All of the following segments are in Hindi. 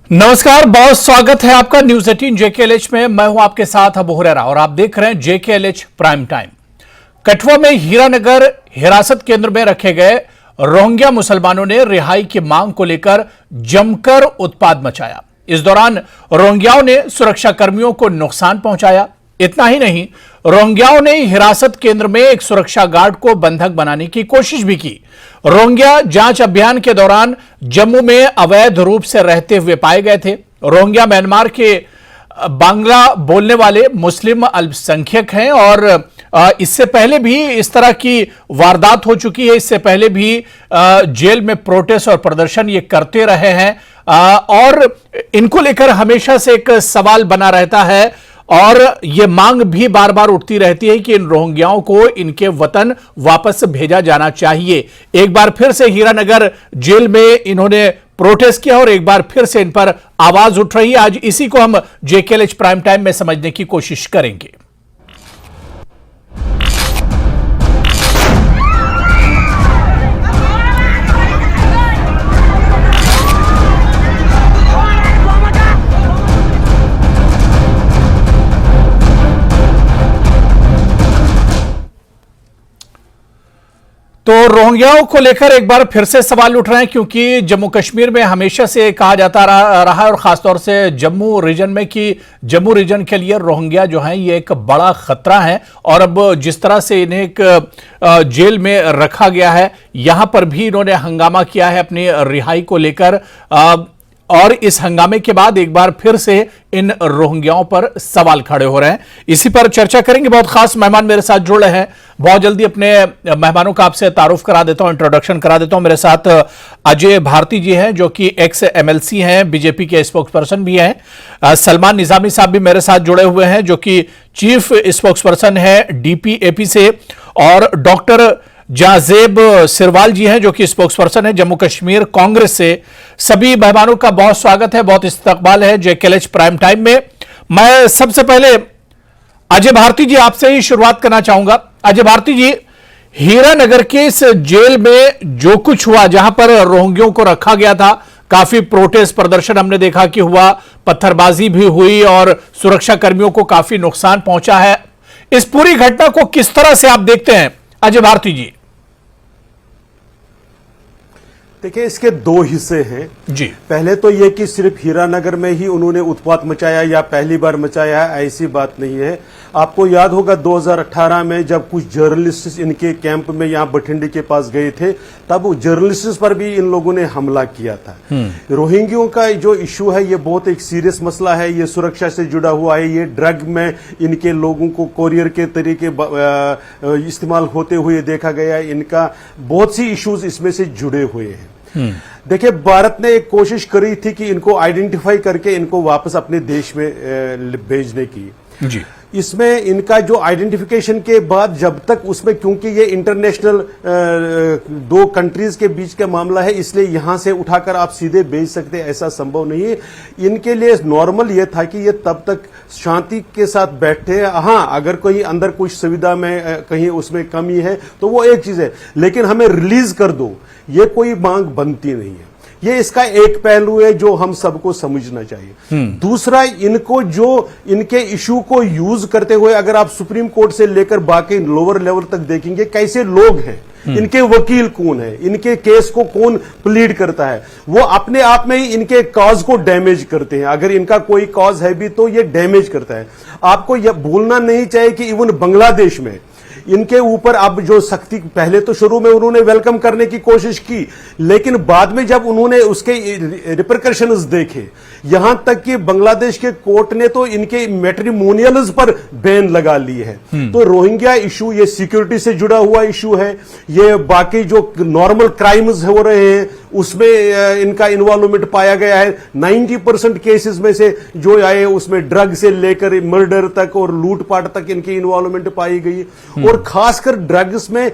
नमस्कार, बहुत स्वागत है आपका न्यूज 18 जेकेएलएच में। मैं हूं आपके साथ अबू हुरैरा और आप देख रहे हैं जेकेएलएच प्राइम टाइम। कठुआ में हीरानगर हिरासत केंद्र में रखे गए रोहिंग्या मुसलमानों ने रिहाई की मांग को लेकर जमकर उत्पात मचाया। इस दौरान रोहिंग्याओं ने सुरक्षा कर्मियों को नुकसान पहुंचाया। इतना ही नहीं, रोहिंग्याओं ने हिरासत केंद्र में एक सुरक्षा गार्ड को बंधक बनाने की कोशिश भी की। रोहिंग्या जांच अभियान के दौरान जम्मू में अवैध रूप से रहते हुए पाए गए थे। रोहिंग्या म्यांमार के बांग्ला बोलने वाले मुस्लिम अल्पसंख्यक हैं और इससे पहले भी इस तरह की वारदात हो चुकी है। इससे पहले भी जेल में प्रोटेस्ट और प्रदर्शन ये करते रहे हैं और इनको लेकर हमेशा से एक सवाल बना रहता है और यह मांग भी बार बार उठती रहती है कि इन रोहिंग्याओं को इनके वतन वापस भेजा जाना चाहिए। एक बार फिर से हीरानगर जेल में इन्होंने प्रोटेस्ट किया और एक बार फिर से इन पर आवाज उठ रही है। आज इसी को हम जेकेएलएच प्राइम टाइम में समझने की कोशिश करेंगे। तो रोहिंग्याओं को लेकर एक बार फिर से सवाल उठ रहे हैं क्योंकि जम्मू कश्मीर में हमेशा से कहा जाता रहा है और खासतौर से जम्मू रीजन में कि जम्मू रीजन के लिए रोहिंग्या जो हैं ये एक बड़ा खतरा है। और अब जिस तरह से इन्हें एक जेल में रखा गया है, यहां पर भी इन्होंने हंगामा किया है अपनी रिहाई को लेकर और इस हंगामे के बाद एक बार फिर से इन रोहिंग्याओं पर सवाल खड़े हो रहे हैं। इसी पर चर्चा करेंगे। बहुत खास मेहमान मेरे साथ जुड़ रहे हैं। बहुत जल्दी अपने मेहमानों का आपसे तारुफ करा देता हूं, इंट्रोडक्शन करा देता हूं। मेरे साथ अजय भारती जी हैं जो कि एक्स एमएलसी हैं, बीजेपी के स्पोक्स पर्सन भी हैं। सलमान निजामी साहब भी मेरे साथ जुड़े हुए हैं जो कि चीफ स्पोक्स पर्सन है डीपीएपी से, और डॉक्टर जाजेब सिरवाल जी हैं जो कि स्पोक्सपर्सन है जम्मू कश्मीर कांग्रेस से। सभी मेहमानों का बहुत स्वागत है, बहुत इस्तकबाल है जेकेएलएच प्राइम टाइम में। मैं सबसे पहले अजय भारती जी आपसे ही शुरुआत करना चाहूंगा। अजय भारती जी, हीरानगर के इस जेल में जो कुछ हुआ, जहां पर रोहिंग्यों को रखा गया था, काफी प्रोटेस्ट प्रदर्शन हमने देखा कि हुआ, पत्थरबाजी भी हुई और सुरक्षा कर्मियों को काफी नुकसान पहुंचा है। इस पूरी घटना को किस तरह से आप देखते हैं अजय भारती जी? देखिए, इसके दो हिस्से हैं जी। पहले तो यह कि सिर्फ हीरानगर में ही उन्होंने उत्पात मचाया या पहली बार मचाया है, ऐसी बात नहीं है। आपको याद होगा 2018 में जब कुछ जर्नलिस्ट इनके कैंप में यहां बठिंडी के पास गए थे, तब जर्नलिस्ट पर भी इन लोगों ने हमला किया था। रोहिंग्यों का जो इशू है ये बहुत एक सीरियस मसला है। ये सुरक्षा से जुड़ा हुआ है। ये ड्रग में इनके लोगों को कोरियर के तरीके इस्तेमाल होते हुए देखा गया है। इनका बहुत सी इश्यूज इसमें से जुड़े हुए हैं। देखिए, भारत ने एक कोशिश करी थी कि इनको आइडेंटिफाई करके इनको वापस अपने देश में भेजने की। जी। इसमें इनका जो आइडेंटिफिकेशन के बाद जब तक उसमें, क्योंकि ये इंटरनेशनल दो कंट्रीज के बीच का मामला है, इसलिए यहां से उठाकर आप सीधे भेज सकते, ऐसा संभव नहीं है। इनके लिए नॉर्मल ये था कि ये तब तक शांति के साथ बैठे। हाँ, अगर कोई अंदर कुछ सुविधा में कहीं उसमें कमी है तो वो एक चीज है, लेकिन हमें रिलीज कर दो, ये कोई मांग बनती नहीं है। ये इसका एक पहलू है जो हम सबको समझना चाहिए। दूसरा, इनको जो इनके इशू को यूज करते हुए अगर आप सुप्रीम कोर्ट से लेकर बाकी लोअर लेवल तक देखेंगे, कैसे लोग हैं, इनके वकील कौन है, इनके केस को कौन प्लीड करता है, वो अपने आप में ही इनके कॉज को डैमेज करते हैं। अगर इनका कोई कॉज है भी तो ये डैमेज करता है। आपको यह भूलना नहीं चाहिए कि इवन बांग्लादेश में इनके ऊपर अब जो सख्ती, पहले तो शुरू में उन्होंने वेलकम करने की कोशिश की, लेकिन बाद में जब उन्होंने उसके रिपरकशंस देखे, यहां तक कि बांग्लादेश के कोर्ट ने तो इनके मैट्रिमोनियल्स पर बैन लगा ली है। तो रोहिंग्या इशू ये सिक्योरिटी से जुड़ा हुआ इशू है। ये बाकी जो नॉर्मल क्राइम्स हो रहे हैं उसमें इनका इन्वॉल्वमेंट पाया गया है। 90% केसेस में से जो आए उसमें ड्रग से लेकर मर्डर तक और लूटपाट तक इनकी इन्वॉल्वमेंट पाई गई। और खासकर ड्रग्स में,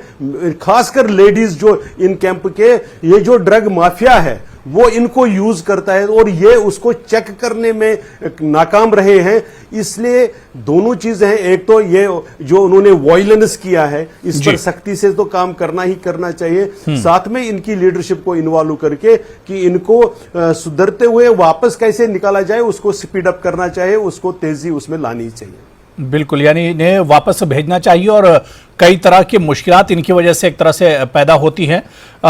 खासकर लेडीज जो इन कैंप के, ये जो ड्रग माफिया है वो इनको यूज करता है और ये उसको चेक करने में नाकाम रहे हैं। इसलिए दोनों चीजें हैं, एक तो ये जो उन्होंने वायलेंस किया है इस पर सख्ती से तो काम करना ही करना चाहिए, साथ में इनकी लीडरशिप को इन्वॉल्व करके कि इनको सुधरते हुए वापस कैसे निकाला जाए उसको स्पीड अप करना चाहिए, उसको तेजी उसमें लानी चाहिए। बिल्कुल, यानी इन्हें वापस भेजना चाहिए और कई तरह की मुश्किलात इनकी वजह से एक तरह से पैदा होती हैं।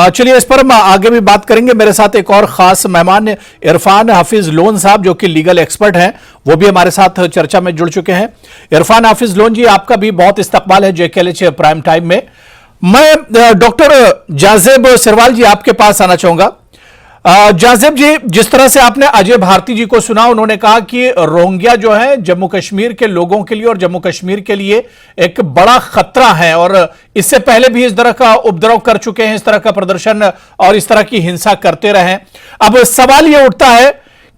चलिए इस पर हम आगे भी बात करेंगे। मेरे साथ एक और खास मेहमान इरफान हाफिज लोन साहब जो कि लीगल एक्सपर्ट हैं, वो भी हमारे साथ चर्चा में जुड़ चुके हैं। इरफान हाफिज लोन जी, आपका भी बहुत इस्तकबाल है JKLH प्राइम टाइम में। मैं डॉक्टर जाजेब सिरवाल जी आपके पास आना चाहूंगा। जाजेब जी, जिस तरह से आपने अजय भारती जी को सुना, उन्होंने कहा कि रोहिंग्या जो है जम्मू कश्मीर के लोगों के लिए और जम्मू कश्मीर के लिए एक बड़ा खतरा है और इससे पहले भी इस तरह का उपद्रव कर चुके हैं, इस तरह का प्रदर्शन और इस तरह की हिंसा करते रहे। अब सवाल यह उठता है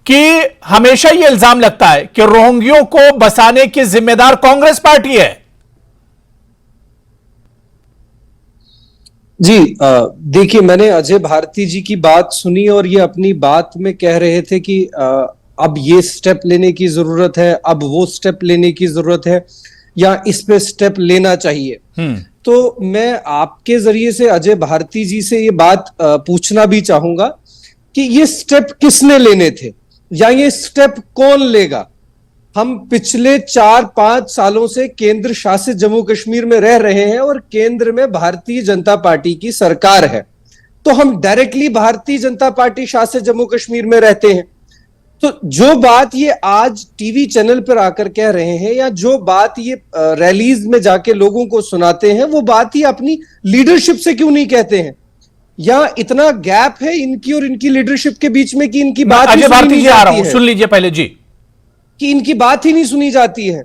कि हमेशा यह इल्जाम लगता है कि रोहिंग्यों को बसाने की जिम्मेदार कांग्रेस पार्टी है। जी, देखिए, मैंने अजय भारती जी की बात सुनी और ये अपनी बात में कह रहे थे कि अब ये स्टेप लेने की जरूरत है, अब वो स्टेप लेने की जरूरत है, या इस पे स्टेप लेना चाहिए। तो मैं आपके जरिए से अजय भारती जी से ये बात पूछना भी चाहूंगा कि ये स्टेप किसने लेने थे या ये स्टेप कौन लेगा। हम पिछले 4-5 सालों से केंद्र शासित जम्मू कश्मीर में रह रहे हैं और केंद्र में भारतीय जनता पार्टी की सरकार है, तो हम डायरेक्टली भारतीय जनता पार्टी शासित जम्मू कश्मीर में रहते हैं। तो जो बात ये आज टीवी चैनल पर आकर कह रहे हैं या जो बात ये रैलीज में जाके लोगों को सुनाते हैं, वो बात ही अपनी लीडरशिप से क्यों नहीं कहते हैं? या इतना गैप है इनकी और इनकी लीडरशिप के बीच में कि इनकी बात अजय भारती जी आ रहा हूं, सुन लीजिए पहले जी, कि इनकी बात ही नहीं सुनी जाती है।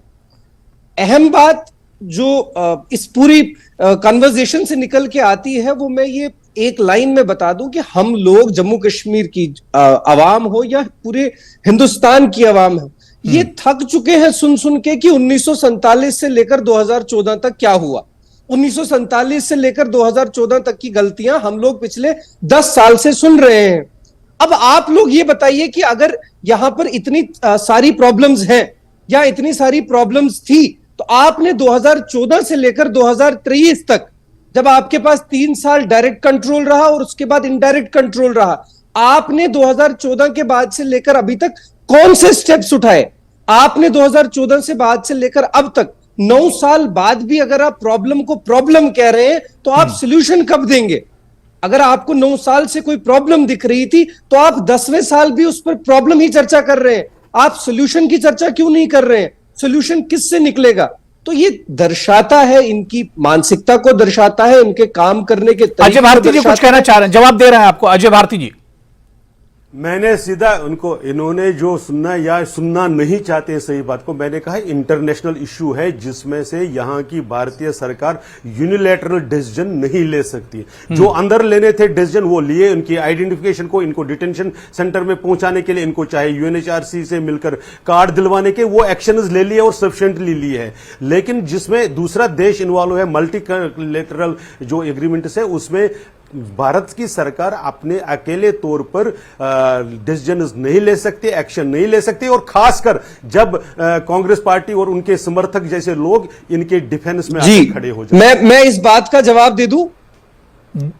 अहम बात जो इस पूरी कन्वर्सेशन से निकल के आती है वो मैं ये एक लाइन में बता दूं कि हम लोग जम्मू कश्मीर की आवाम हो या पूरे हिंदुस्तान की आवाम हो, ये थक चुके हैं सुन सुन के कि 1947 से लेकर 2014 तक क्या हुआ। 1947 से लेकर 2014 तक की गलतियां हम लोग पिछले 10 साल से सुन रहे हैं। अब आप लोग ये बताइए कि अगर यहां पर इतनी सारी प्रॉब्लम्स हैं या इतनी सारी प्रॉब्लम्स थी, तो आपने 2014 से लेकर 2023 तक, जब आपके पास 3 साल डायरेक्ट कंट्रोल रहा और उसके बाद इनडायरेक्ट कंट्रोल रहा, आपने 2014 के बाद से लेकर अभी तक कौन से स्टेप्स उठाए? आपने 2014 से बाद से लेकर अब तक 9 साल बाद भी अगर आप प्रॉब्लम को प्रॉब्लम कह रहे हैं, तो आप सोल्यूशन कब देंगे? अगर आपको 9 साल से कोई प्रॉब्लम दिख रही थी तो आप 10वें साल भी उस पर प्रॉब्लम ही चर्चा कर रहे हैं। आप सोल्यूशन की चर्चा क्यों नहीं कर रहे हैं? सोल्यूशन किससे निकलेगा? तो ये दर्शाता है, इनकी मानसिकता को दर्शाता है, इनके काम करने के तरीके। अजय भारती जी कुछ कहना चाह रहे हैं, जवाब दे रहे हैं आपको अजय भारती जी। मैंने सीधा उनको, इन्होंने जो सुनना या सुनना नहीं चाहते सही बात को, मैंने कहा इंटरनेशनल इश्यू है जिसमें से यहां की भारतीय सरकार यूनिलैटरल डिसीजन नहीं ले सकती। जो अंदर लेने थे डिसीजन वो लिए, उनकी आइडेंटिफिकेशन को, इनको डिटेंशन सेंटर में पहुंचाने के लिए इनको चाहे UNHRC से मिलकर कार्ड दिलवाने के, वो एक्शंस ले लिए और सफिशिएंटली लिए है। लेकिन जिसमें दूसरा देश इन्वॉल्व है, मल्टीलैटरल जो एग्रीमेंट है, उसमें भारत की सरकार अपने अकेले तौर पर डिसीजन नहीं ले सकती, एक्शन नहीं ले सकती, और खासकर जब कांग्रेस पार्टी और उनके समर्थक जैसे लोग इनके डिफेंस में आके खड़े हो जाए। मैं इस बात का जवाब दे दूं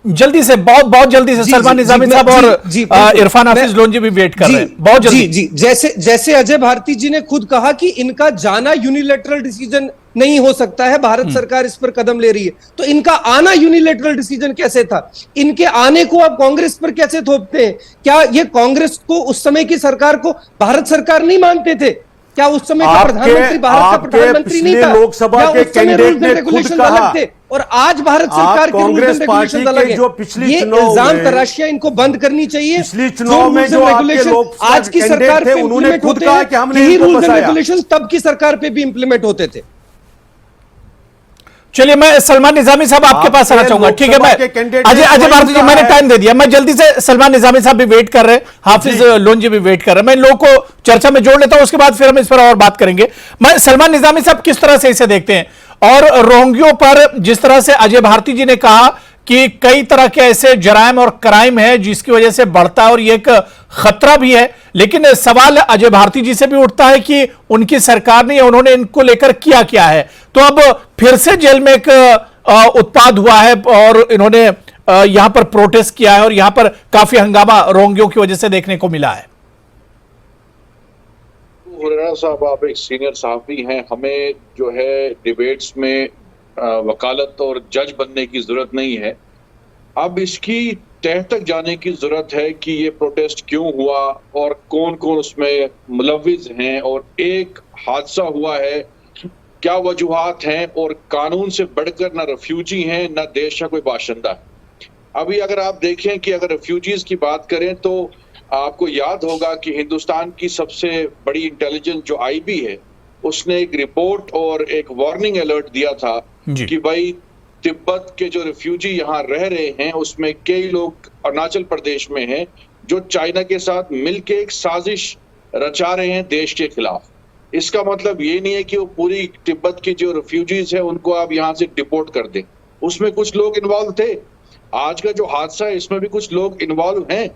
जल्दी से, बहुत जल्दी से। सलमान निजामी साहब और इरफान हाफिज लोन जी भी वेट कर रहे हैं, बहुत जल्दी। जी, जैसे अजय भारती जी ने खुद कहा कि इनका जाना यूनिलैटरल डिसीजन नहीं हो सकता है, भारत सरकार इस पर कदम ले रही है, तो इनका आना यूनिलैटरल डिसीजन कैसे था? इनके आने को आप कांग्रेस पर कैसे थोपते हैं? क्या ये कांग्रेस को, उस समय की सरकार को भारत सरकार नहीं मानते थे? क्या उस समय का प्रधानमंत्री भारत का प्रधानमंत्री नहीं था? लोकसभा के कैंडिडेट ने खुद कहा, थे और आज भारत सरकार के रूल्स एंड रेगुलेशन अलग है। जो पिछली ये इल्जाम तराशियां इनको बंद करनी चाहिए। पिछली चुनाव में जो रेगुलेशन आज की सरकार पे उन्होंने खुद कहा कि हमने रूल्स एंड रेगुलेशन तब की सरकार पे भी इंप्लीमेंट होते थे। चलिए, मैं सलमान निजामी साहब आपके पास आना चाहूंगा। ठीक है, मैं अजय भारती जी, मैंने टाइम दे दिया, मैं जल्दी से, सलमान निजामी साहब भी वेट कर रहे हैं, हाफिज लोन जी भी वेट कर रहे हैं, मैं इन लोगों को चर्चा में जोड़ लेता हूं, उसके बाद फिर हम इस पर और बात करेंगे। मैं सलमान निजामी साहब किस तरह से इसे देखते हैं, और रोहिंग्यों पर जिस तरह से अजय भारती जी ने कहा कि कई तरह के ऐसे जराइम और क्राइम है जिसकी वजह से बढ़ता है और ये एक खतरा भी है। लेकिन सवाल अजय भारती जी से भी उठता है कि उनकी सरकार ने, उन्होंने इनको लेकर किया क्या है। तो अब फिर से जेल में एक उत्पाद हुआ है और इन्होंने यहां पर प्रोटेस्ट किया है और यहां पर काफी हंगामा रोहिंग्यों की वजह से देखने को मिला है। हुरैरा साहब, आप एक सीनियर सहाफी हैं, हमें जो है डिबेट्स में वकालत और जज बनने की जरूरत नहीं है। अब इसकी तह तक जाने की जरूरत है कि ये प्रोटेस्ट क्यों हुआ और कौन कौन उसमें मुलव्विज हैं और एक हादसा हुआ है, क्या वजूहात हैं, और कानून से बढ़कर ना रेफ्यूजी हैं ना देश का कोई बाशिंदा है। अभी अगर आप देखें कि अगर रेफ्यूजीज की बात करें तो आपको याद होगा कि हिंदुस्तान की सबसे बड़ी इंटेलिजेंस जो आईबी है, उसने एक रिपोर्ट और एक वार्निंग अलर्ट दिया था कि भाई तिब्बत के जो रेफ्यूजी यहाँ रह रहे हैं उसमें कई लोग अरुणाचल प्रदेश में हैं जो चाइना के साथ मिलके एक साजिश रचा रहे हैं देश के खिलाफ। इसका मतलब ये नहीं है कि वो पूरी तिब्बत की जो रेफ्यूजीज है उनको आप यहाँ से डिपोर्ट कर दें, उसमें कुछ लोग इन्वॉल्व थे। आज का जो हादसा है इसमें भी कुछ लोग इन्वॉल्व हैं।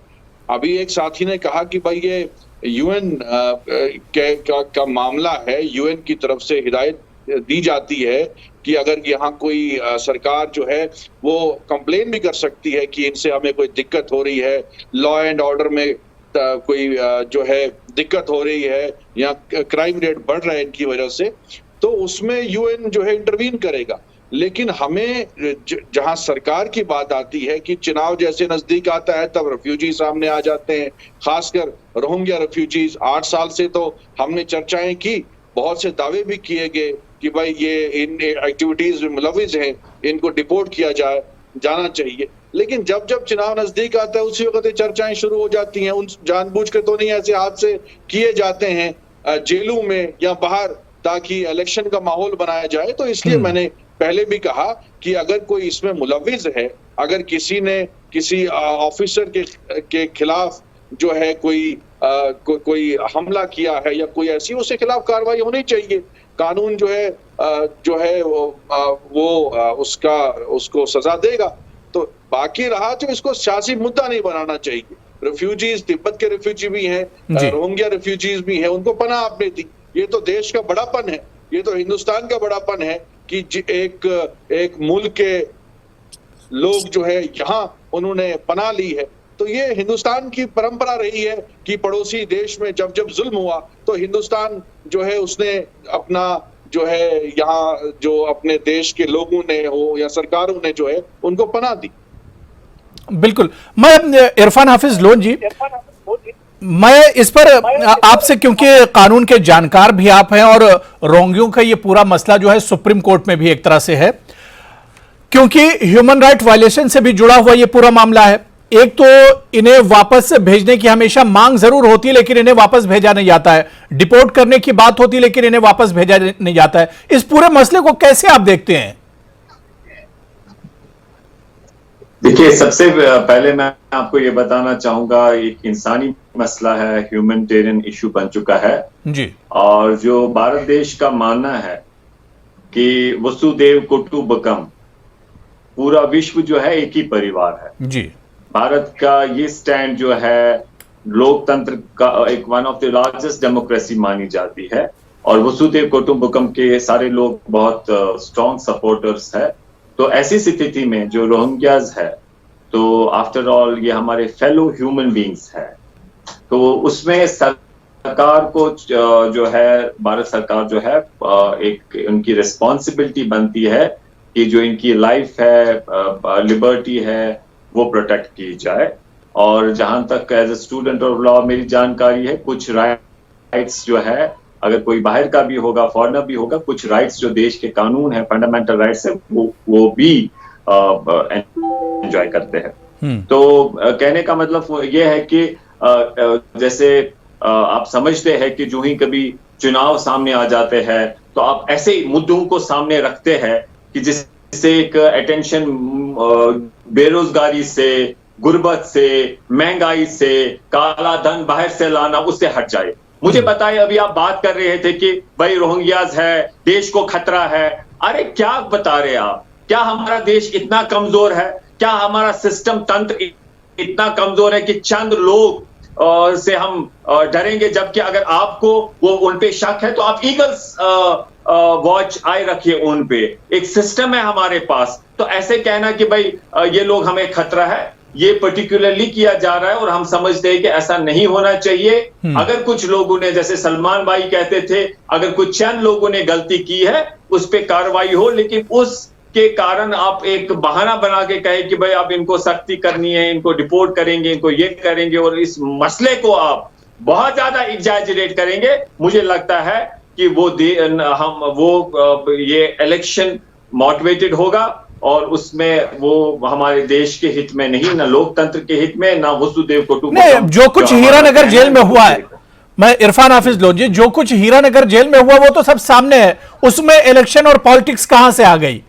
अभी एक साथी ने कहा कि भाई ये यूएन का मामला है, यूएन की तरफ से हिदायत दी जाती है कि अगर यहाँ कोई सरकार जो है वो कंप्लेन भी कर सकती है कि इनसे हमें कोई दिक्कत हो रही है, लॉ एंड ऑर्डर में कोई जो है दिक्कत हो रही है या क्राइम रेट बढ़ रहा है इनकी वजह से, तो उसमें यूएन जो है इंटरवीन करेगा। लेकिन हमें जहां सरकार की बात आती है कि चुनाव जैसे नजदीक आता है तब रेफ्यूजी सामने आ जाते हैं, खासकर रोहिंग्या रेफ्यूजीज। 8 साल से तो हमने चर्चाएं की, बहुत से दावे भी किए गए कि भाई ये इन एक्टिविटीज में मुलविज हैं, इनको डिपोर्ट किया जाना चाहिए। लेकिन जब जब चुनाव नजदीक आता है उसी वक्त ये चर्चाएं शुरू हो जाती हैं। उन जानबूझ के तो नहीं, ऐसे हादसे किए जाते हैं जेलों में या बाहर ताकि इलेक्शन का माहौल बनाया जाए। तो इसलिए मैंने पहले भी कहा कि अगर कोई इसमें मुलविज है, अगर किसी ने किसी ऑफिसर के खिलाफ जो है कोई हमला किया है या कोई ऐसी, उसके खिलाफ कार्रवाई होनी चाहिए। कानून जो है उसको सजा देगा। तो बाकी रहा तो इसको सियासी मुद्दा नहीं बनाना चाहिए। रेफ्यूजीज, तिब्बत के रेफ्यूजी भी हैं, रोहिंग्या रेफ्यूजीज भी हैं, उनको पनाह आपने दी। ये तो देश का बड़ापन है, ये तो हिंदुस्तान का बड़ापन है कि एक मुल्क के लोग जो है यहाँ उन्होंने पनाह ली है। तो ये हिंदुस्तान की परंपरा रही है कि पड़ोसी देश में जब जब जुल्म हुआ तो हिंदुस्तान जो है उसने अपना जो है यहाँ जो अपने देश के लोगों ने हो या सरकारों ने जो है उनको पनाह दी। बिल्कुल। मैं इरफान हाफिज लोन जी, मैं इस पर आपसे, क्योंकि कानून के जानकार भी आप हैं और रोहिंग्यों का ये पूरा मसला जो है सुप्रीम कोर्ट में भी एक तरह से है, क्योंकि ह्यूमन राइट वायलेशन से भी जुड़ा हुआ ये पूरा मामला है। एक तो इन्हें वापस भेजने की हमेशा मांग जरूर होती है लेकिन इन्हें वापस भेजा नहीं जाता है, डिपोर्ट करने की बात होती है लेकिन इन्हें वापस भेजा नहीं जाता है। इस पूरे मसले को कैसे आप देखते हैं? देखिए, सबसे पहले मैं आपको ये बताना चाहूंगा, एक इंसानी मसला है, ह्यूमैनिटेरियन इशू बन चुका है जी। और जो भारत देश का मानना है कि वसुदेव कुटुंबकम, पूरा विश्व जो है एक ही परिवार है जी। भारत का ये स्टैंड जो है लोकतंत्र का एक one of the largest democracy मानी जाती है और वसुदेव कुटुंबकम के सारे लोग बहुत स्ट्रॉन्ग सपोर्टर्स है। तो ऐसी स्थिति में जो रोहिंग्याज है, तो आफ्टर ऑल ये हमारे फेलो ह्यूमन बींग्स है, तो उसमें सरकार को जो है, भारत सरकार जो है, एक उनकी रिस्पॉन्सिबिलिटी बनती है कि जो इनकी लाइफ है, लिबर्टी है, वो प्रोटेक्ट की जाए। और जहां तक as a student of law मेरी जानकारी है, कुछ राइट्स जो है, अगर कोई बाहर का भी होगा, फॉरेनर भी होगा, कुछ राइट्स जो देश के कानून है, फंडामेंटल राइट्स है, वो भी एंजॉय करते हैं। तो कहने का मतलब ये है कि जैसे आप समझते हैं कि जो ही कभी चुनाव सामने आ जाते हैं तो आप ऐसे मुद्दों को सामने रखते हैं कि जिससे एक अटेंशन बेरोजगारी से, गुर्बत से, महंगाई से, काला धन बाहर से लाना, उससे हट जाए। मुझे बताइए, अभी आप बात कर रहे थे कि भाई रोहिंग्याज है, देश को खतरा है। अरे क्या बता रहे आप? क्या हमारा देश इतना कमजोर है क्या हमारा सिस्टम तंत्र इतना कमजोर है कि चंद लोग से हम डरेंगे? जबकि अगर आपको वो उन पे शक है तो आप ईगल्स वॉच आई रखिए उन पे। एक सिस्टम है हमारे पास। तो ऐसे कहना कि भाई ये लोग हमें खतरा है, ये पर्टिकुलरली किया जा रहा है और हम समझते हैं कि ऐसा नहीं होना चाहिए। अगर कुछ लोगों ने, जैसे सलमान भाई कहते थे, अगर कुछ चंद लोगों ने गलती की है उस पर कार्रवाई हो, लेकिन उसके कारण आप एक बहाना बना के कहे कि भाई अब इनको सख्ती करनी है, इनको डिपोर्ट करेंगे, इनको ये करेंगे और इस मसले को आप बहुत ज्यादा एग्जैजरेट करेंगे, मुझे लगता है कि ये इलेक्शन मोटिवेटेड होगा और उसमें वो हमारे देश के हित में नहीं, ना लोकतंत्र के हित में, ना वसुदेव कुटुंबकम। जो कुछ हीरानगर जेल में हुआ है, मैं इरफान हाफिज लोधी, जो कुछ हीरानगर जेल में हुआ वो तो सब सामने है, उसमें इलेक्शन और पॉलिटिक्स कहां से आ गई?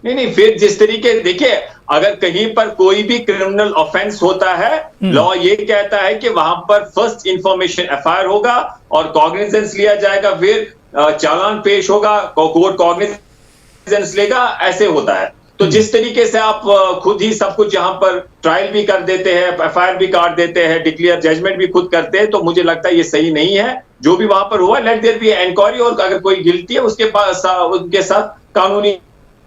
नहीं, फिर जिस तरीके, देखिए, अगर कहीं पर कोई भी क्रिमिनल ऑफेंस होता है, लॉ ये कहता है कि वहां पर फर्स्ट इंफॉर्मेशन एफआईआर होगा और कॉग्निजेंस लिया जाएगा, फिर चालान पेश होगा, कोर्ट कॉग्निजेंस लेगा, ऐसे होता है। तो जिस तरीके से आप खुद ही सब कुछ यहाँ पर ट्रायल भी कर देते हैं, एफआईआर भी काट देते हैं, डिक्लेयर जजमेंट भी खुद करते हैं, तो मुझे लगता है ये सही नहीं है। जो भी वहां पर हुआ, लेट देयर बी इंक्वायरी, और अगर कोई गिल्टी है उसके पास उनके साथ कानूनी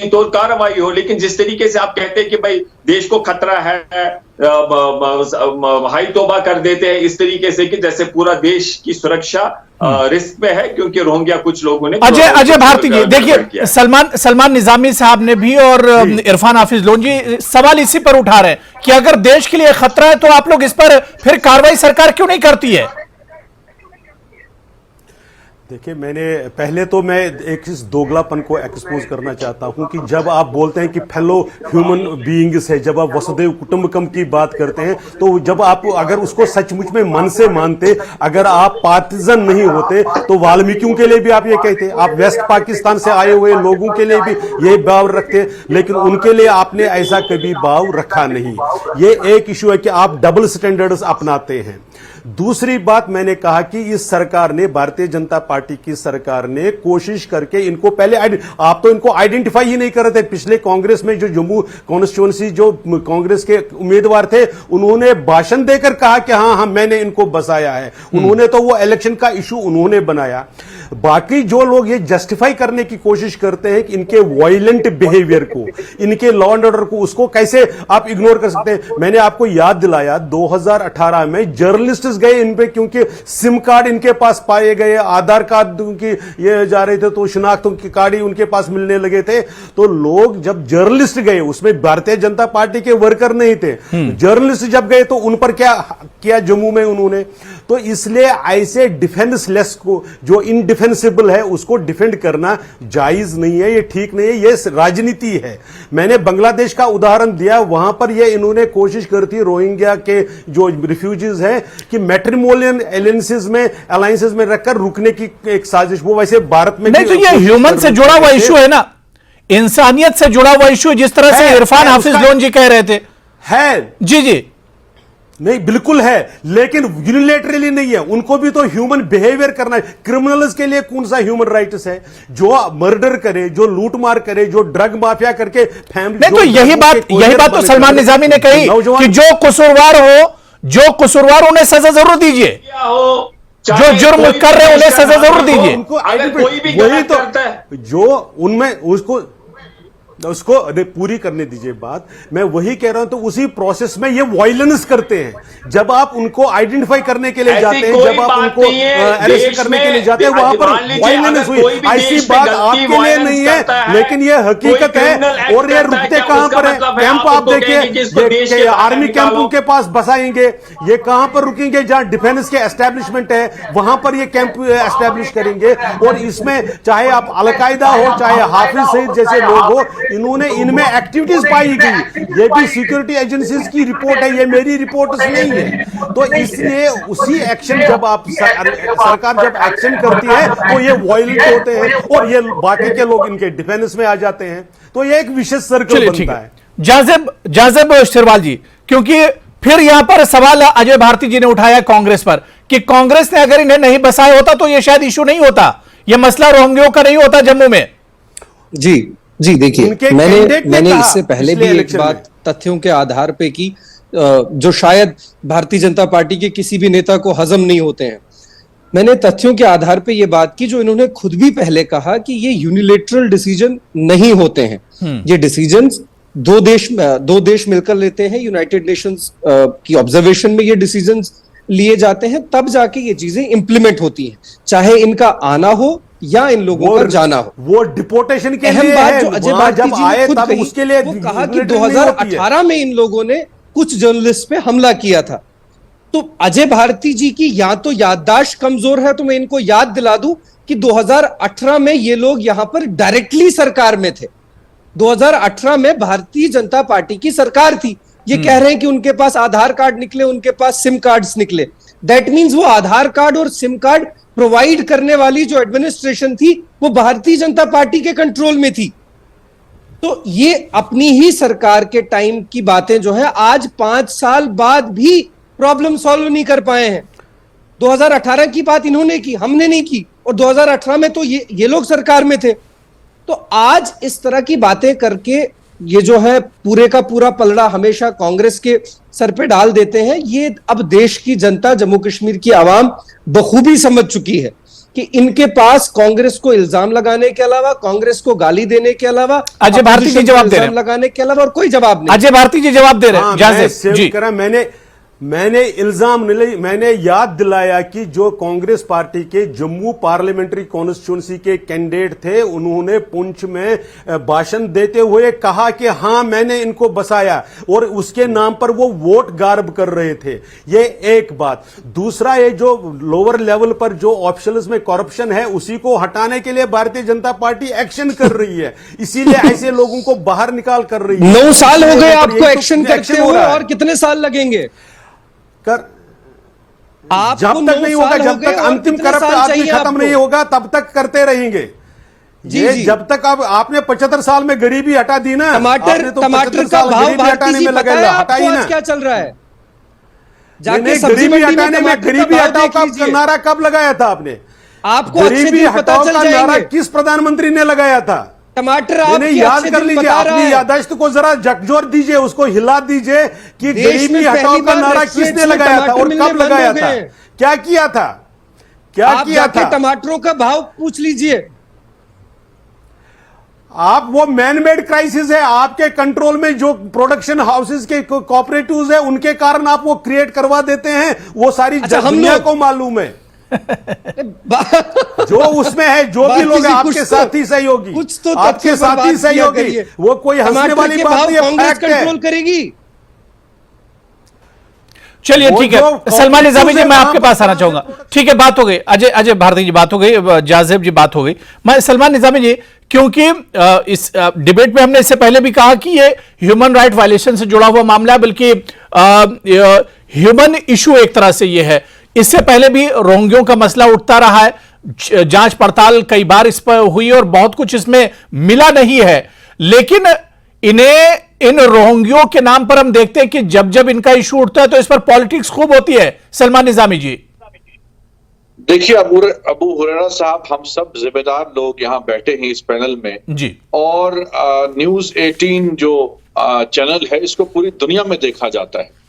तो कार्रवाई हो। लेकिन जिस तरीके से आप कहते हैं कि भाई देश को खतरा है, हाई तौबा कर देते हैं इस तरीके से कि जैसे पूरा देश की सुरक्षा रिस्क में है, क्योंकि रोहिंग्या कुछ लोगों ने। अजय भारती जी, देखिए, सलमान निजामी साहब ने भी और इरफान हाफिज लोधी सवाल इसी पर उठा रहे हैं कि अगर देश के लिए खतरा है तो आप लोग इस पर फिर कार्रवाई सरकार क्यों नहीं करती है? देखिए, पहले तो मैं एक इस दोगलापन को एक्सपोज करना चाहता हूं कि जब आप बोलते हैं कि फेलो ह्यूमन बीइंग्स है, जब आप वसुदेव कुटुंबकम की बात करते हैं, तो जब आप अगर उसको सचमुच में मन से मानते, अगर आप पार्टिजन नहीं होते, तो वाल्मीकियों के लिए भी आप ये कहते, आप वेस्ट पाकिस्तान से आए हुए लोगों के लिए भी ये भाव रखते, लेकिन उनके लिए आपने ऐसा कभी भाव रखा नहीं। ये एक इशू है कि आप डबल स्टैंडर्ड्स अपनाते हैं। दूसरी बात, मैंने कहा कि इस सरकार ने, भारतीय जनता पार्टी की सरकार ने कोशिश करके इनको पहले, आप तो इनको आइडेंटिफाई ही नहीं कर रहे थे। पिछले कांग्रेस में जो जम्मू कॉन्स्टिट्यूंसी जो कांग्रेस के उम्मीदवार थे, उन्होंने भाषण देकर कहा कि हाँ मैंने इनको बसाया है। उन्होंने तो वो इलेक्शन का इशू उन्होंने बनाया। बाकी जो लोग ये जस्टिफाई करने की कोशिश करते हैं कि इनके वायलेंट बिहेवियर को, इनके लॉ एंड ऑर्डर को, उसको कैसे आप इग्नोर कर सकते हैं? मैंने आपको याद दिलाया 2018 में जर्नलिस्ट गए इन पे, क्योंकि सिम कार्ड इनके पास पाए गए, आधार कार्ड उनकी ये जा रहे थे, तो शिनाख्त की कार्ड ही उनके पास मिलने लगे थे। तो लोग जब जर्नलिस्ट गए, उसमें भारतीय जनता पार्टी के वर्कर नहीं थे, जर्नलिस्ट जब गए तो उन पर क्या किया जम्मू में उन्होंने? तो इसलिए ऐसे डिफेंसलेस को, जो इनडिफेंसिबल है, उसको डिफेंड करना जायज नहीं है, ये ठीक नहीं है, ये राजनीति है। मैंने बांग्लादेश का उदाहरण दिया, वहां पर ये इन्होंने कोशिश करी थी रोहिंग्या के जो रिफ्यूजीज हैं कि मैट्रिमोनियल अलायंसेस में रखकर रुकने की एक साजिश, वो वैसे भारत में नहीं, तो ये ह्यूमन से जुड़ा हुआ इशू है ना, इंसानियत से जुड़ा हुआ इशू, जिस तरह से इरफान हाफिज लोधी जी कह रहे थे। है जी नहीं, बिल्कुल है, लेकिन यूनिलेटरली नहीं है। उनको भी तो ह्यूमन बिहेवियर करना है। क्रिमिनल्स के लिए कौन सा ह्यूमन राइट्स है? जो मर्डर करे, जो लूटमार करे, जो ड्रग माफिया करके फैमिली, नहीं, तो यही बात तो सलमान निजामी ने कही कि जो कसूरवार उन्हें सजा जरूर दीजिए, जो जुर्म कर रहे हैं उन्हें सजा जरूर दीजिए। वही तो जो उनमें उसको पूरी करने दीजिए बात। मैं वही कह रहा हूं, तो उसी प्रोसेस में ये वायलेंस करते हैं। जब आप उनको आइडेंटिफाई करने के लिए जाते हैं, जब आप उनको अरेस्ट करने के लिए जाते हैं, वहां पर वायलेंस हुई। ऐसी बात आपके लिए नहीं है, लेकिन ये हकीकत है। और ये रुकते कहां पर है? कैंप आप देखिए, आर्मी कैंप उनके पास बसाएंगे, ये कहां पर रुकेंगे? जहां डिफेंस के एस्टेब्लिशमेंट है, वहां पर ये कैंप एस्टेब्लिश करेंगे। और इसमें चाहे आप अलकायदा हो, चाहे हाफिज सईद जैसे लोग हो, इन्होंने इनमें एक्टिविटीज पाई गई। ये भी सिक्योरिटी एजेंसीज की रिपोर्ट है, ये मेरी रिपोर्ट नहीं है। तो इसलिए उसी एक्शन, जब आप सरकार जब एक्शन करती है, तो ये वायलेंट होते हैं और ये बाकी के लोग इनके डिफेंस में आ जाते हैं। तो ये एक विशेष सर्कल बनता है। जाजिब शिरवाल जी, क्योंकि फिर यहां पर सवाल अजय भारती जी ने उठाया कांग्रेस पर कि कांग्रेस ने अगर इन्हें नहीं बसाया होता तो यह शायद इशू नहीं होता, यह मसला रोहिंग्यों का नहीं होता जम्मू में। जी, जी देखिए, उनके मैंने कैंडिडेट ने कहा इससे पहले भी पिछले एक इलेक्शन बात में। तथ्यों के आधार पे की, जो शायद भारतीय जनता पार्टी के किसी भी नेता को हजम नहीं होते हैं। मैंने तथ्यों के आधार पे ये बात की जो इन्होंने खुद भी पहले कहा कि ये यूनिलेटरल डिसीजन नहीं होते हैं। ये डिसीजंस दो देश मिलकर लेते हैं। यूनाइटेड नेशंस की ऑब्जर्वेशन में ये डिसीजंस लिए जाते हैं, तब जाके ये चीजें इंप्लीमेंट होती हैं, चाहे इनका आना हो या इन लोगों का जाना हो। वो डिपोर्टेशन के अहम लिए बात है, जो अजय वहां भारती जब जी ने आए खुद तब कही, उसके लिए वो कहा कि यूनिलेटरल नहीं होती है। 2018 में इन लोगों ने कुछ जर्नलिस्ट पे हमला किया था। तो अजय भारती जी की या तो याददाश्त कमजोर है, तो मैं इनको याद दिला दूं कि 2018 में ये लोग यहां पर डायरेक्टली सरकार में थे। 2018 में भारतीय जनता पार्टी की सरकार थी। ये कह रहे हैं कि उनके पास आधार कार्ड निकले, उनके पास सिम कार्ड्स निकले। दैट मींस वो आधार कार्ड और सिम कार्ड प्रोवाइड करने वाली जो एडमिनिस्ट्रेशन थी वो भारतीय जनता पार्टी के कंट्रोल में थी। तो ये अपनी ही सरकार के टाइम की बातें जो है आज 5 साल बाद भी प्रॉब्लम सॉल्व नहीं कर पाए हैं। 2018 की बात इन्होंने की, हमने नहीं की, और 2018 में तो ये लोग सरकार में थे। तो आज इस तरह की बातें करके ये जो है पूरे का पूरा पलड़ा हमेशा कांग्रेस के सर पे डाल देते हैं। ये अब देश की जनता, जम्मू कश्मीर की आवाम बखूबी समझ चुकी है कि इनके पास कांग्रेस को इल्जाम लगाने के अलावा, कांग्रेस को गाली देने के अलावा, अजय भारती जी जवाब दे रहे हैं, लगाने के अलावा और कोई जवाब नहीं। अजय भारती जी जवाब दे रहे हैं। हाँ, जाज़िब जी, मैंने इल्जाम नहीं, मैंने याद दिलाया कि जो कांग्रेस पार्टी के जम्मू पार्लियामेंट्री कॉन्स्टिट्यूंसी के कैंडिडेट थे, उन्होंने पुंछ में भाषण देते हुए कहा कि हां मैंने इनको बसाया, और उसके नाम पर वो वोट गार्ब कर रहे थे। ये एक बात। दूसरा, ये जो लोअर लेवल पर जो ऑप्शंस में करप्शन है उसी को हटाने के लिए भारतीय जनता पार्टी एक्शन कर रही है, इसीलिए ऐसे लोगों को बाहर निकाल कर रही है। 9 साल हो गए आपको तो एक्शन करते हुए, और कितने साल लगेंगे? जब तक नहीं होगा, जब तक अंतिम करप्ट आदमी खत्म नहीं होगा तब तक करते रहेंगे। ये जब तक अब आपने 75 साल में गरीबी हटा दी ना, टमाटर का भाव भारती जी पता है आपको आज क्या चल रहा है? जाके सब्जी गरीबी मंडी हटाने में, गरीबी हटाओ का नारा कब लगाया था आपने? आपको गरीबी हटाओ का नारा किस प्रधानमंत्री ने लगाया था? टमाटर याद कर लीजिए, अपनी याददाश्त को जरा झकझोर दीजिए, उसको हिला दीजिए कि गरीबी हटाओ का नारा किसने लगाया था और कब लगाया था, क्या किया था, क्या किया था? टमाटरों का भाव पूछ लीजिए। आप, वो मैनमेड क्राइसिस है आपके कंट्रोल में, जो प्रोडक्शन हाउसेस के कोऑपरेटिव्स है उनके कारण आप वो क्रिएट करवा देते हैं, वो सारी दुनिया को मालूम है। जो उसमें है, जो भी लोग आपके साथी सहयोगी, कुछ तो आपके साथी सहयोगी, वो कोई हंसने वाली बात नहीं है, कांग्रेस कंट्रोल करेगी। चलिए ठीक है, सलमान निजामी जी मैं आपके पास आना चाहूंगा। ठीक है, बात हो गई, अजय भारती जी बात हो गई, जाज़िब जी बात हो गई। मैं सलमान निजामी जी, क्योंकि इस डिबेट में हमने इससे पहले भी कहा कि ये ह्यूमन राइट वायलेशन से जुड़ा हुआ मामला है, बल्कि ह्यूमन इशू एक तरह से ये है। इससे पहले भी रोहिंग्यों का मसला उठता रहा है, जांच पड़ताल कई बार इस पर हुई और बहुत कुछ इसमें मिला नहीं है, लेकिन इन रोहिंग्यों के नाम पर हम देखते हैं कि जब जब इनका इशू उठता है तो इस पर पॉलिटिक्स खूब होती है। सलमान निजामी जी, देखिए अबू हुरैरा साहब, हम सब जिम्मेदार लोग यहाँ बैठे हैं इस पैनल में जी, और न्यूज 18 जो चैनल है इसको पूरी दुनिया में देखा जाता है।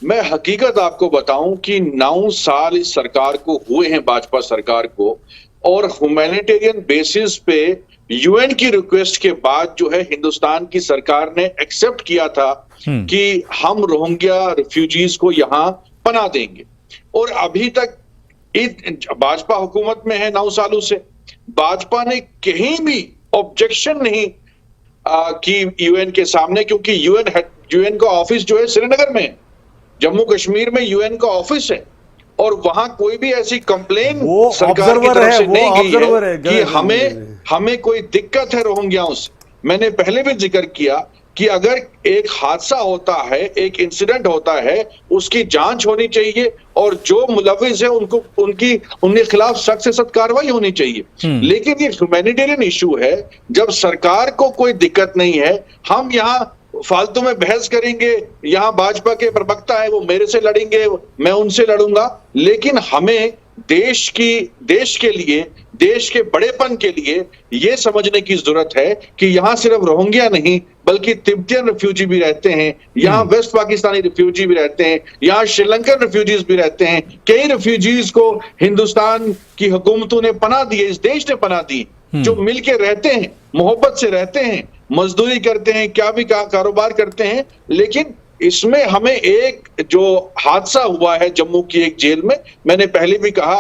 मैं हकीकत आपको बताऊं कि 9 साल इस सरकार को हुए हैं, भाजपा सरकार को, और ह्यूमैनिटेरियन बेसिस पे यूएन की रिक्वेस्ट के बाद जो है हिंदुस्तान की सरकार ने एक्सेप्ट किया था कि हम रोहिंग्या रिफ्यूजीज को यहां पनाह देंगे। और अभी तक भाजपा हुकूमत में है 9 सालों से, भाजपा ने कहीं भी ऑब्जेक्शन नहीं की यूएन के सामने, क्योंकि यूएन का ऑफिस जो है श्रीनगर में है, जम्मू कश्मीर में यूएन का ऑफिस है, और वहां कोई भी ऐसी कंप्लेन सरकार की तरफ से नहीं गई है कि हमें कोई दिक्कत है रोहिंग्याओं से। मैंने पहले भी जिक्र किया कि अगर एक हादसा होता है, एक इंसिडेंट होता है, उसकी जांच होनी चाहिए और जो मुलविस है उनके खिलाफ सख्त से सख्त कार्रवाई होनी चाहिए। लेकिन ये ह्यूमैनिटेरियन इशू है, जब सरकार को कोई दिक्कत नहीं है, हम यहाँ फालतू में बहस करेंगे। यहां भाजपा के प्रवक्ता है, वो मेरे से लड़ेंगे, मैं उनसे लड़ूंगा, लेकिन हमें देश के लिए देश के बड़ेपन के लिए ये समझने की जरूरत है कि यहाँ सिर्फ रोहिंग्या नहीं बल्कि तिब्बतियन रिफ्यूजी भी रहते हैं, यहाँ वेस्ट पाकिस्तानी रिफ्यूजी भी रहते हैं, यहाँ श्रीलंकन रिफ्यूजीज भी रहते हैं। कई रिफ्यूजीज को हिंदुस्तान की हुकूमतों ने पनाह दी है, इस देश ने पनाह दी, जो मिलके रहते हैं, मोहब्बत से रहते हैं, मजदूरी करते हैं, क्या भी कारोबार करते हैं। लेकिन इसमें हमें एक जो हादसा हुआ है जम्मू की एक जेल में, मैंने पहले भी कहा,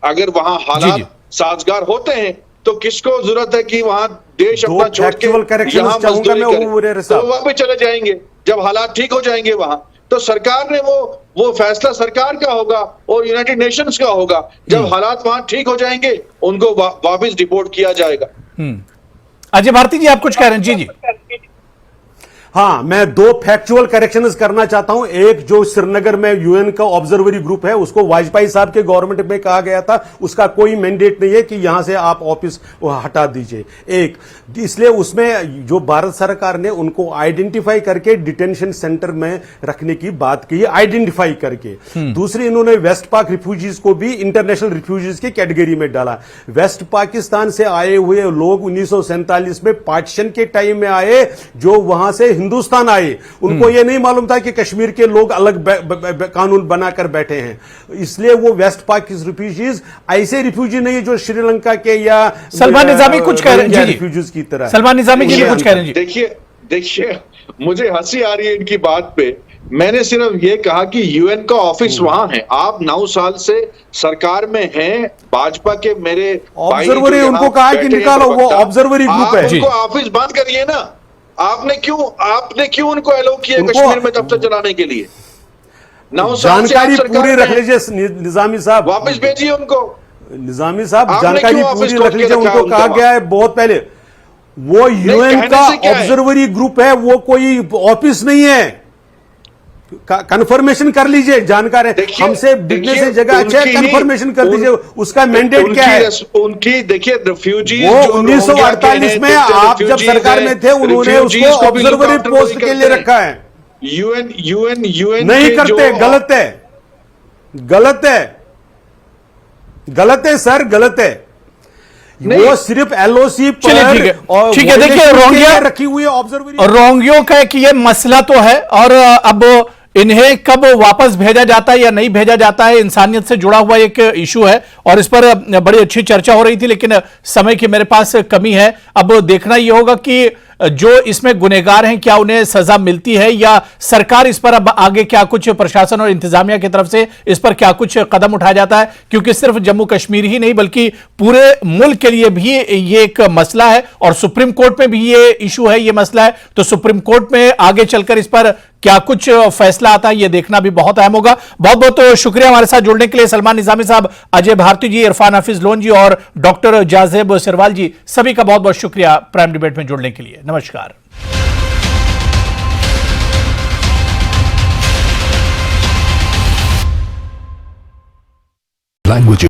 अगर वहां हालात साजगार होते हैं तो किसको जरूरत है कि वहां देश अपना छोड़ के यहाँ मजदूरी करे, तो वहां पे चले जाएंगे। जब हालात ठीक हो जाएंगे वहां, तो सरकार ने वो फैसला सरकार का होगा और यूनाइटेड नेशंस का होगा। जब हालात वहां ठीक हो जाएंगे उनको वापस डिपोर्ट किया जाएगा। अजय भारती जी, आप कुछ कह रहे हैं? जी जी। हाँ, मैं दो फैक्चुअल करेक्शंस करना चाहता हूं। एक, जो श्रीनगर में यूएन का ऑब्जर्वरी ग्रुप है, उसको वाजपेयी साहब के गवर्नमेंट में कहा गया था, उसका कोई मैंडेट नहीं है कि यहां से आप ऑफिस हटा दीजिए। एक, इसलिए उसमें जो भारत सरकार ने उनको आइडेंटिफाई करके डिटेंशन सेंटर में रखने की बात की, आइडेंटिफाई करके। दूसरी, इन्होंने वेस्ट पाक रिफ्यूजीज को भी इंटरनेशनल रिफ्यूजीज की कैटेगरी में डाला। वेस्ट पाकिस्तान से आए हुए लोग 1947 में पार्टीशन के टाइम में आए, जो वहां से हिंदुस्तान आए, उनको यह नहीं मालूम था कि कश्मीर के लोग अलग कानून बनाकर बैठे हैं। इसलिए वो वेस्ट पाक रिफ्यूजीज ऐसे रिफ्यूजी नहीं जो श्रीलंका के या सलमान निजामी कुछ कह रहे हैं रिफ्यूजीज की तरह। सलमान निजामी जी भी कुछ कह रहे हैं। देखिए मुझे हंसी आ रही है इनकी बात पे। मैंने सिर्फ ये कहा कि यूएन का ऑफिस वहां है, आप 9 साल से सरकार में हैं, भाजपा के मेरे ऑब्जर्वरी, उनको कहा कि निकालो, वो ऑब्जर्वरी ग्रुप है, उनको ऑफिस बंद करिए ना। आपने क्यों उनको अलो किया कश्मीर में दफ्तर चलाने के लिए? 9 साल से जानकारी पूरी रख लीजिए निजामी साहब, वापस भेजिए उनको। निजामी साहब, जानकारी पूरी रख लीजिए। उनको कहा गया है बहुत पहले, वो यूएन का ऑब्जर्वरी ग्रुप है, वो कोई ऑफिस नहीं है। कंफर्मेशन कर लीजिए, जानकारी हमसे बिकने से जगह अच्छा है, कंफर्मेशन कर दीजिए उसका मैंडेट क्या है। उनकी देखिए रिफ्यूजी वो 1948 में आप जब सरकार में थे, उन्होंने उसको ऑब्जर्वरी पोस्ट के लिए रखा है। यूएन नहीं करते, गलत है, गलत है, गलत है सर, गलत है। वो सिर्फ एलओसी पर, ठीक है। देखिए, रोहिंग्या रखी हुई है ऑब्जर्वरी। रोहिंग्यों का एक ये मसला तो है, और अब इन्हें कब वापस भेजा जाता है या नहीं भेजा जाता है, इंसानियत से जुड़ा हुआ एक इशू है, और इस पर बड़ी अच्छी चर्चा हो रही थी, लेकिन समय की मेरे पास कमी है। अब देखना यह होगा कि जो इसमें गुनहगार हैं, क्या उन्हें सजा मिलती है, या सरकार इस पर अब आगे क्या कुछ प्रशासन और इंतजामिया की तरफ से इस पर क्या कुछ कदम उठाया जाता है। क्योंकि सिर्फ जम्मू कश्मीर ही नहीं बल्कि पूरे मुल्क के लिए भी ये एक मसला है, और सुप्रीम कोर्ट में भी ये इशू है, ये मसला है। तो सुप्रीम कोर्ट में आगे चलकर इस पर क्या कुछ फैसला आता है, यह देखना भी बहुत अहम होगा। बहुत बहुत शुक्रिया हमारे साथ जुड़ने के लिए सलमान निजामी साहब, अजय भारती जी, इरफान हफीज लोन जी और डॉक्टर जाजेब सिरवाल जी, सभी का बहुत बहुत शुक्रिया प्राइम डिबेट में जुड़ने के लिए। नमस्कार। Languages